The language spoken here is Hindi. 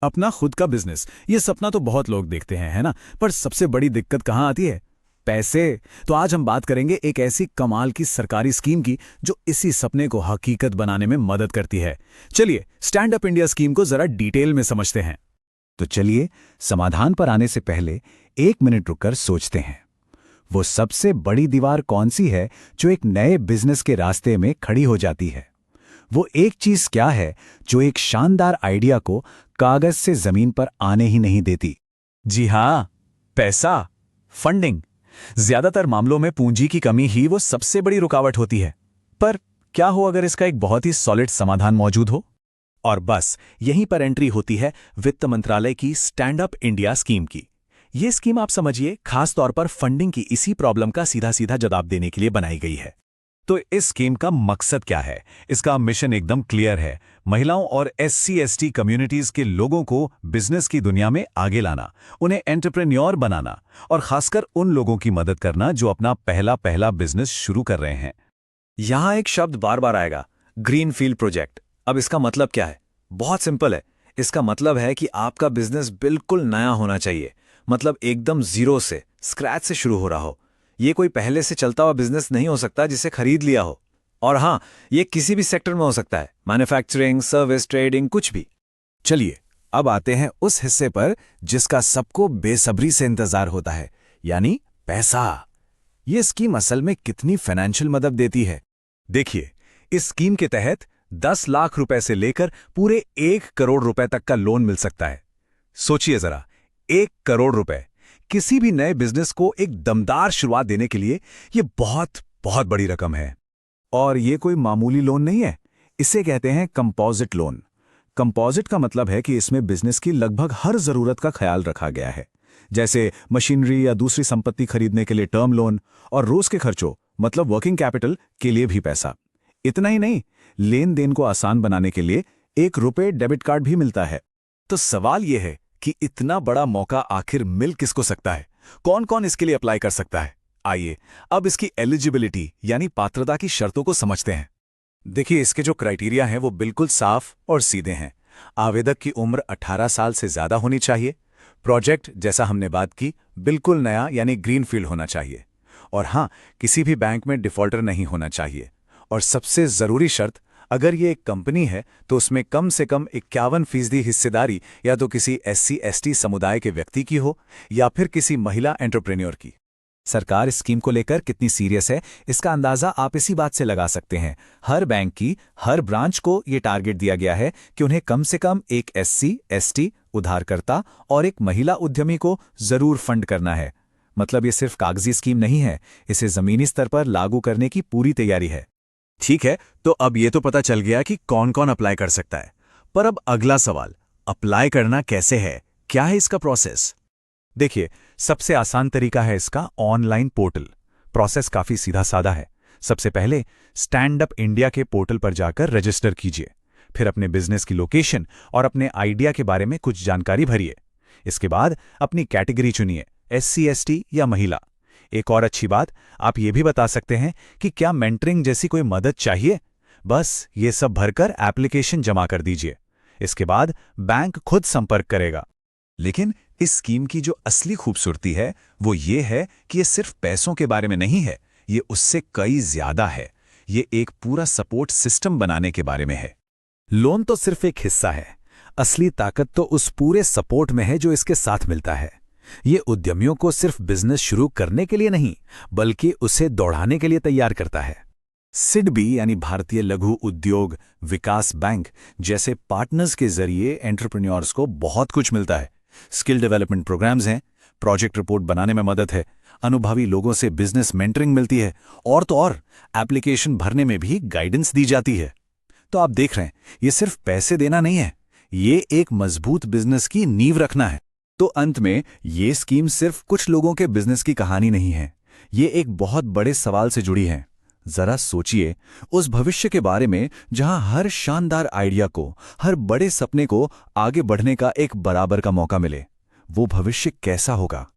अपना खुद का बिजनेस, ये सपना तो बहुत लोग देखते हैं, है ना? पर सबसे बड़ी दिक्कत कहाँ आती है? पैसे। तो आज हम बात करेंगे एक ऐसी कमाल की सरकारी स्कीम की जो इसी सपने को हकीकत बनाने में मदद करती है। चलिए स्टैंड अप इंडिया स्कीम को जरा डिटेल में समझते हैं। तो चलिए, समाधान पर आने से पहले 1 मिनट रुककर सोचते हैं। वो सबसे बड़ी दीवार कौन सी है जो एक नए बिजनेस के रास्ते में खड़ी हो जाती है? वो एक चीज क्या है जो एक शानदार आइडिया को कागज से जमीन पर आने ही नहीं देती? जी हाँ, पैसा, फंडिंग। ज्यादातर मामलों में पूंजी की कमी ही वो सबसे बड़ी रुकावट होती है। पर क्या हो अगर इसका एक बहुत ही सॉलिड समाधान मौजूद हो? और बस यहीं पर एंट्री होती है वित्त मंत्रालय की स्टैंड अप इंडिया स्कीम की। ये स्कीम आप समझिए खास तौर पर फंडिंग की इसी प्रॉब्लम का सीधा सीधा जवाब देने के लिए बनाई गई है। तो इस स्कीम का मकसद क्या है? इसका मिशन एकदम क्लियर है। महिलाओं और SC/ST कम्युनिटीज के लोगों को बिजनेस की दुनिया में आगे लाना, उन्हें एंटरप्रेन्योर बनाना और खासकर उन लोगों की मदद करना जो अपना पहला बिजनेस शुरू कर रहे हैं। यहां एक शब्द बार बार आएगा, ग्रीनफील्ड प्रोजेक्ट। अब इसका मतलब क्या है? बहुत सिंपल है। इसका मतलब है कि आपका बिजनेस बिल्कुल नया होना चाहिए, मतलब एकदम जीरो से, स्क्रैच से शुरू हो रहा हो। ये कोई पहले से चलता हुआ बिजनेस नहीं हो सकता जिसे खरीद लिया हो। और हां, ये किसी भी सेक्टर में हो सकता है, मैन्युफैक्चरिंग, सर्विस, ट्रेडिंग, कुछ भी। चलिए अब आते हैं उस हिस्से पर जिसका सबको बेसब्री से इंतजार होता है, यानी पैसा। ये स्कीम असल में कितनी फाइनेंशियल मदद देती है? देखिए, इस स्कीम के तहत 10 लाख रुपए से लेकर पूरे 1 करोड़ रुपए तक का लोन मिल सकता है। सोचिए जरा, 1 करोड़ रुपए किसी भी नए बिजनेस को एक दमदार शुरुआत देने के लिए ये बहुत बहुत बड़ी रकम है। और ये कोई मामूली लोन नहीं है, इसे कहते हैं कंपोजिट लोन। कंपोजिट का मतलब है कि इसमें बिजनेस की लगभग हर जरूरत का ख्याल रखा गया है, जैसे मशीनरी या दूसरी संपत्ति खरीदने के लिए टर्म लोन और रोज के खर्चों मतलब वर्किंग कैपिटल के लिए भी पैसा। इतना ही नहीं, लेन देन को आसान बनाने के लिए 1 रुपए डेबिट कार्ड भी मिलता है। तो सवाल यह है कि इतना बड़ा मौका आखिर मिल किसको सकता है? कौन कौन इसके लिए अप्लाई कर सकता है? आइए अब इसकी एलिजिबिलिटी यानी पात्रता की शर्तों को समझते हैं। देखिए, इसके जो क्राइटेरिया हैं वो बिल्कुल साफ और सीधे हैं। आवेदक की उम्र 18 साल से ज्यादा होनी चाहिए। प्रोजेक्ट, जैसा हमने बात की, बिल्कुल नया यानी ग्रीनफील्ड होना चाहिए। और हां, किसी भी बैंक में डिफॉल्टर नहीं होना चाहिए। और सबसे जरूरी शर्त, अगर ये एक कंपनी है तो उसमें कम से कम 51% हिस्सेदारी या तो किसी SC/ST समुदाय के व्यक्ति की हो या फिर किसी महिला एंटरप्रेन्योर की। सरकार इस स्कीम को लेकर कितनी सीरियस है, इसका अंदाजा आप इसी बात से लगा सकते हैं। हर बैंक की हर ब्रांच को ये टारगेट दिया गया है कि उन्हें कम से कम एक SC/ST उधारकर्ता और एक महिला उद्यमी को जरूर फंड करना है। मतलब ये सिर्फ कागजी स्कीम नहीं है, इसे जमीनी स्तर पर लागू करने की पूरी तैयारी है। ठीक है, तो अब ये तो पता चल गया कि कौन कौन अप्लाई कर सकता है। पर अब अगला सवाल, अप्लाई करना कैसे है? क्या है इसका प्रोसेस? देखिए, सबसे आसान तरीका है इसका ऑनलाइन पोर्टल। प्रोसेस काफी सीधा साधा है। सबसे पहले स्टैंड अप इंडिया के पोर्टल पर जाकर रजिस्टर कीजिए। फिर अपने बिजनेस की लोकेशन और अपने आइडिया के बारे में कुछ जानकारी भरिए। इसके बाद अपनी कैटेगरी चुनिए, SC/ST या महिला। एक और अच्छी बात, आप ये भी बता सकते हैं कि क्या मेंटरिंग जैसी कोई मदद चाहिए। बस ये सब भरकर एप्लीकेशन जमा कर दीजिए। इसके बाद बैंक खुद संपर्क करेगा। लेकिन इस स्कीम की जो असली खूबसूरती है वो ये है कि ये सिर्फ पैसों के बारे में नहीं है, ये उससे कई ज्यादा है। ये एक पूरा सपोर्ट सिस्टम बनाने के बारे में है। लोन तो सिर्फ एक हिस्सा है, असली ताकत तो उस पूरे सपोर्ट में है जो इसके साथ मिलता है। ये उद्यमियों को सिर्फ बिजनेस शुरू करने के लिए नहीं, बल्कि उसे दौड़ाने के लिए तैयार करता है। SIDBI यानी भारतीय लघु उद्योग विकास बैंक जैसे पार्टनर्स के जरिए एंटरप्रेन्योर्स को बहुत कुछ मिलता है। स्किल डेवलपमेंट प्रोग्राम्स हैं, प्रोजेक्ट रिपोर्ट बनाने में मदद है, अनुभवी लोगों से बिजनेस मेंटरिंग मिलती है, और तो और एप्लीकेशन भरने में भी गाइडेंस दी जाती है। तो आप देख रहे हैं, ये सिर्फ पैसे देना नहीं है, ये एक मजबूत बिजनेस की नींव रखना है। तो अंत में ये स्कीम सिर्फ कुछ लोगों के बिजनेस की कहानी नहीं है, ये एक बहुत बड़े सवाल से जुड़ी है। जरा सोचिए उस भविष्य के बारे में जहां हर शानदार आइडिया को, हर बड़े सपने को आगे बढ़ने का एक बराबर का मौका मिले। वो भविष्य कैसा होगा?